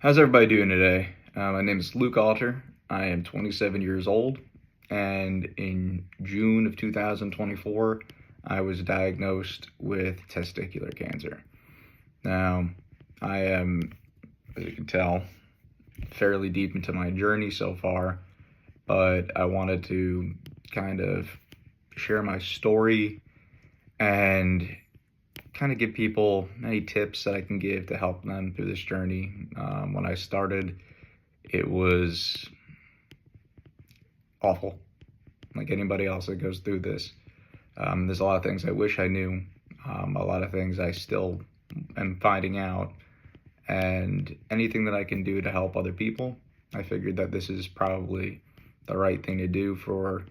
How's everybody doing today? My name is Luke Alter. I am 27 years old, and in June of 2024, I was diagnosed with testicular cancer. Now, I am, as you can tell, fairly deep into my journey so far, but I wanted to kind of share my story and kind of give people any tips that I can give to help them through this journey. When I started, it was awful, like anybody else that goes through this. There's a lot of things I wish I knew, a lot of things I still am finding out, and anything that I can do to help other people, I figured that this is probably the right thing to do for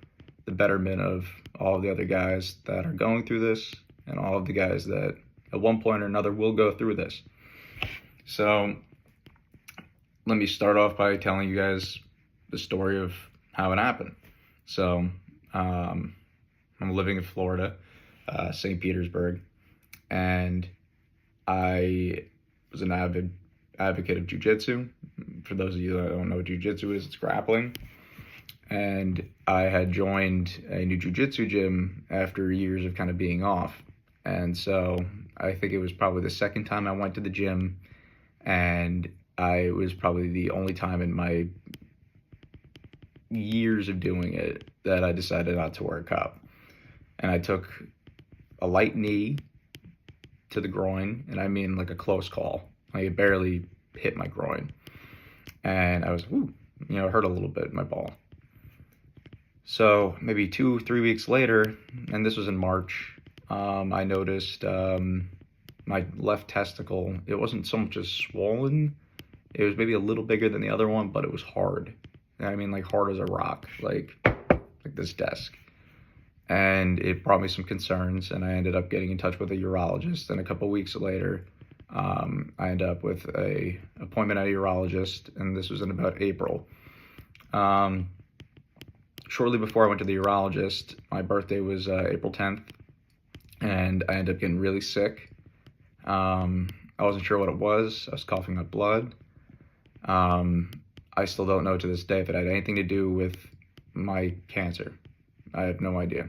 the betterment of all of the other guys that are going through this and all of the guys that at one point or another will go through this. So let me start off by telling you guys the story of how it happened. So I'm living in Florida, St. Petersburg, and I was an avid advocate of jiu-jitsu. For those of you that don't know what jiu-jitsu is, it's grappling. And I had joined a new jiu-jitsu gym after years of kind of being off. And so I think it was probably the second time I went to the gym, and I was probably the only time in my years of doing it that I decided not to wear a cup. And I took a light knee to the groin, and I mean like a close call. Like it barely hit my groin. And I was, it hurt a little bit in my ball. So maybe 2-3 weeks later, and this was in March, I noticed my left testicle, it wasn't so much as swollen. It was maybe a little bigger than the other one, but it was hard. I mean, like hard as a rock, like this desk. And it brought me some concerns, and I ended up getting in touch with a urologist. And a couple weeks later, I ended up with a appointment at a urologist, and this was in about April. Shortly before I went to the urologist, my birthday was April 10th, and I ended up getting really sick. I wasn't sure what it was. I was coughing up blood. I still don't know to this day if it had anything to do with my cancer. I have no idea.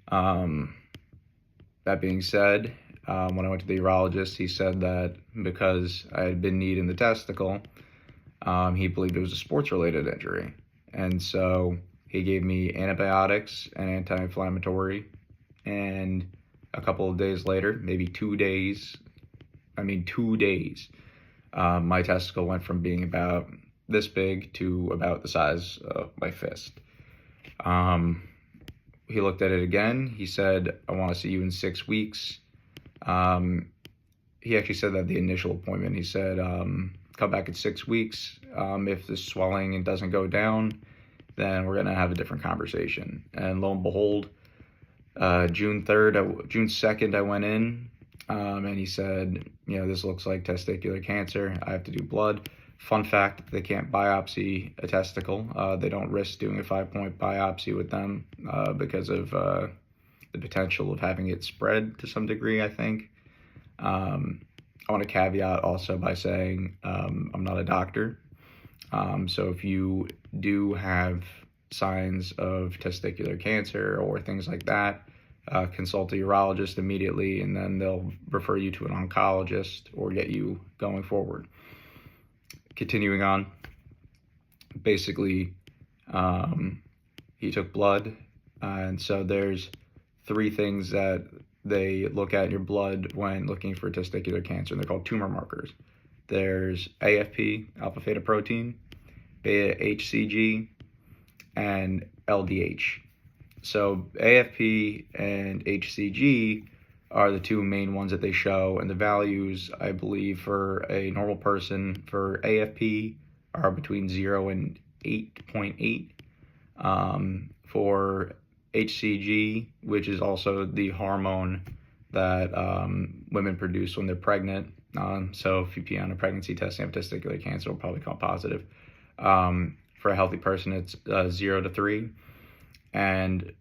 That being said, when I went to the urologist, he said that because I had been kneed in the testicle, he believed it was a sports-related injury. And so he gave me antibiotics and anti-inflammatory, and a couple of days later, maybe 2 days, my testicle went from being about this big to about the size of my fist. He looked at it again. He said, I want to see you in 6 weeks. He actually said that the initial appointment, he said, come back in 6 weeks. If the swelling doesn't go down, then we're going to have a different conversation. And lo and behold, June 2nd, I went in, and he said, this looks like testicular cancer. I have to do blood. Fun fact, they can't biopsy a testicle. They don't risk doing a 5-point biopsy with them because of the potential of having it spread to some degree, I think. I want to caveat also by saying I'm not a doctor. So if you do have signs of testicular cancer or things like that, consult a urologist immediately, and then they'll refer you to an oncologist or get you going forward. Continuing on, basically, he took blood, and so there's 3 things that they look at in your blood when looking for testicular cancer, and they're called tumor markers. There's AFP, alpha fetoprotein, beta HCG, and LDH. So AFP and HCG are the 2 main ones that they show, and the values, I believe, for a normal person for AFP are between 0 and 8.8. For HCG, which is also the hormone that women produce when they're pregnant. So if you pee on a pregnancy test and have testicular cancer, it'll probably come positive. For a healthy person, it's 0 to 3. And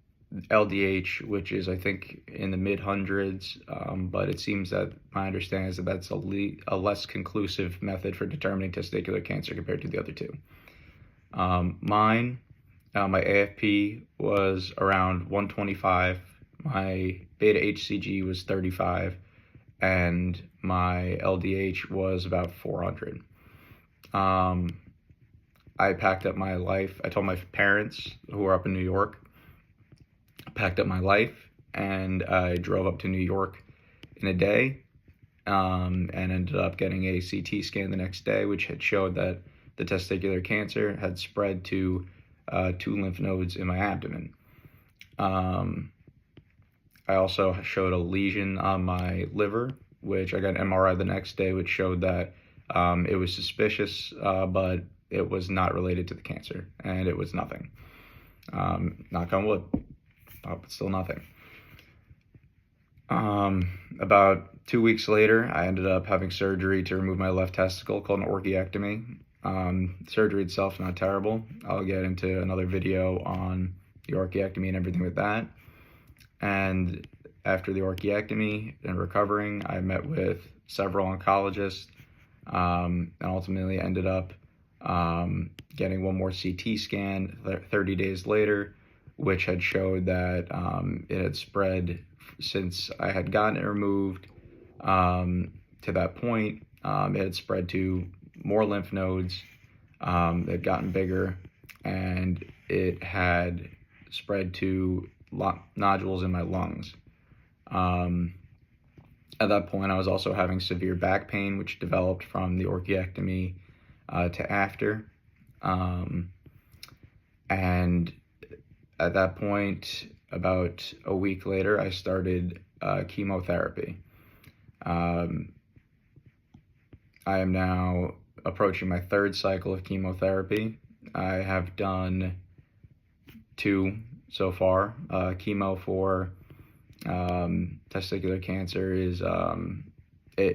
LDH, which is I think in the mid hundreds, but it seems that my understanding is that that's a less conclusive method for determining testicular cancer compared to the other two. My AFP was around 125, my beta HCG was 35, and my LDH was about 400. I packed up my life. I told my parents, who were up in New York, packed up my life, and I drove up to New York in a day, and ended up getting a CT scan the next day, which had showed that the testicular cancer had spread to 2 lymph nodes in my abdomen. I also showed a lesion on my liver, which I got an MRI the next day, which showed that it was suspicious, but it was not related to the cancer, and it was nothing. Knock on wood, but still nothing. About 2 weeks later, I ended up having surgery to remove my left testicle called an orchiectomy. Surgery itself, not terrible. I'll get into another video on the orchiectomy and everything with that. And after the orchiectomy and recovering, I met with several oncologists, and ultimately ended up getting one more CT scan 30 days later, which had showed that it had spread since I had gotten it removed. To that point, it had spread to more lymph nodes, it had gotten bigger, and it had spread to nodules in my lungs. At that point, I was also having severe back pain, which developed from the orchiectomy to after. And at that point, about a week later, I started chemotherapy. I am now approaching my 3rd cycle of chemotherapy. I have done 2 so far. Chemo for testicular cancer is,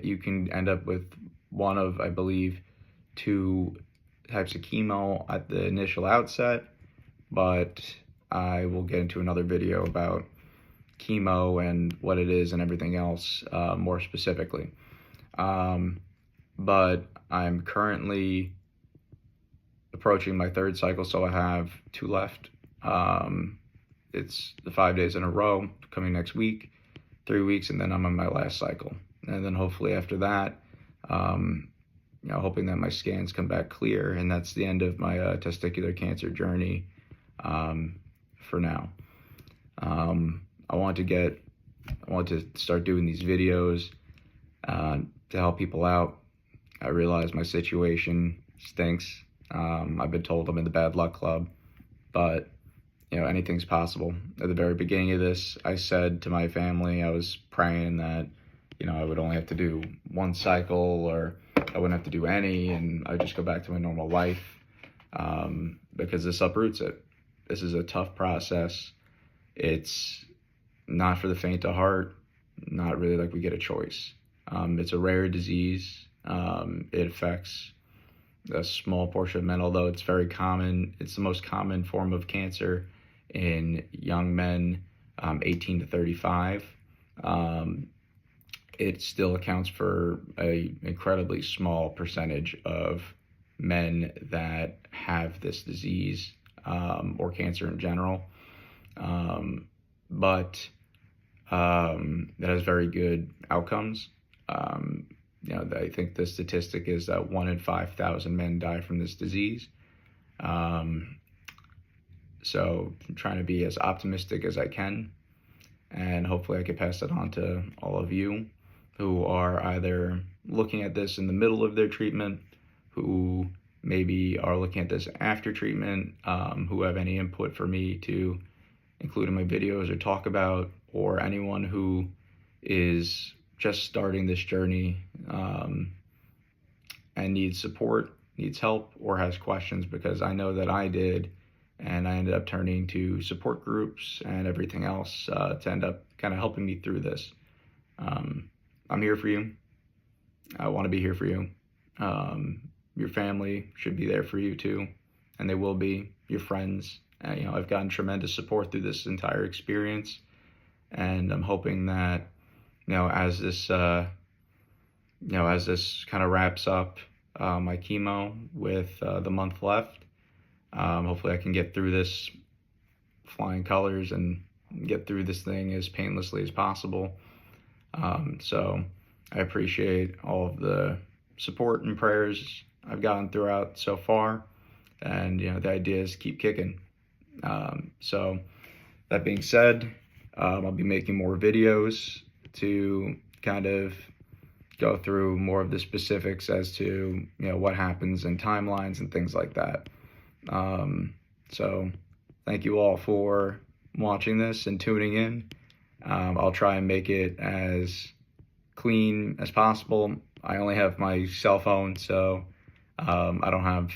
you can end up with one of, I believe, 2 types of chemo at the initial outset, but I will get into another video about chemo and what it is and everything else more specifically. But I'm currently approaching my 3rd cycle, so I have 2 left. It's the 5 days in a row coming next week, 3 weeks, and then I'm on my last cycle. And then hopefully after that, hoping that my scans come back clear, and that's the end of my testicular cancer journey for now. I want to start doing these videos to help people out. I realize my situation stinks. I've been told I'm in the bad luck club, but anything's possible. At the very beginning of this, I said to my family, I was praying that, I would only have to do 1 cycle, or I wouldn't have to do any, and I'd just go back to my normal life, because this uproots it. This is a tough process. It's not for the faint of heart, not really like we get a choice. It's a rare disease. It affects a small portion of men, although it's very common. It's the most common form of cancer in young men, 18 to 35. It still accounts for an incredibly small percentage of men that have this disease, or cancer in general. But that has very good outcomes. I think the statistic is that 1 in 5,000 men die from this disease. So I'm trying to be as optimistic as I can, and hopefully I can pass that on to all of you who are either looking at this in the middle of their treatment, who maybe are looking at this after treatment, who have any input for me to include in my videos or talk about, or anyone who is just starting this journey and needs support, needs help, or has questions, because I know that I did, and I ended up turning to support groups and everything else to end up kind of helping me through this. I'm here for you. I want to be here for you. Your family should be there for you too, and they will be. Your friends, I've gotten tremendous support through this entire experience, and I'm hoping that, as this kind of wraps up my chemo with the month left, hopefully I can get through this flying colors and get through this thing as painlessly as possible. So I appreciate all of the support and prayers I've gotten throughout so far, and the idea is keep kicking. So that being said, I'll be making more videos to kind of go through more of the specifics as to what happens and timelines and things like that. So thank you all for watching this and tuning in. I'll try and make it as clean as possible. I only have my cell phone, so I don't have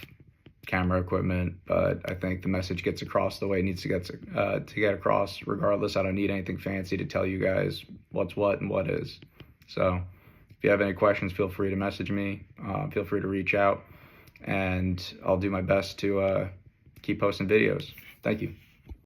camera equipment, but I think the message gets across the way it needs to get across. Regardless, I don't need anything fancy to tell you guys what's what and what is. So if you have any questions, feel free to message me. Feel free to reach out, and I'll do my best to keep posting videos. Thank you.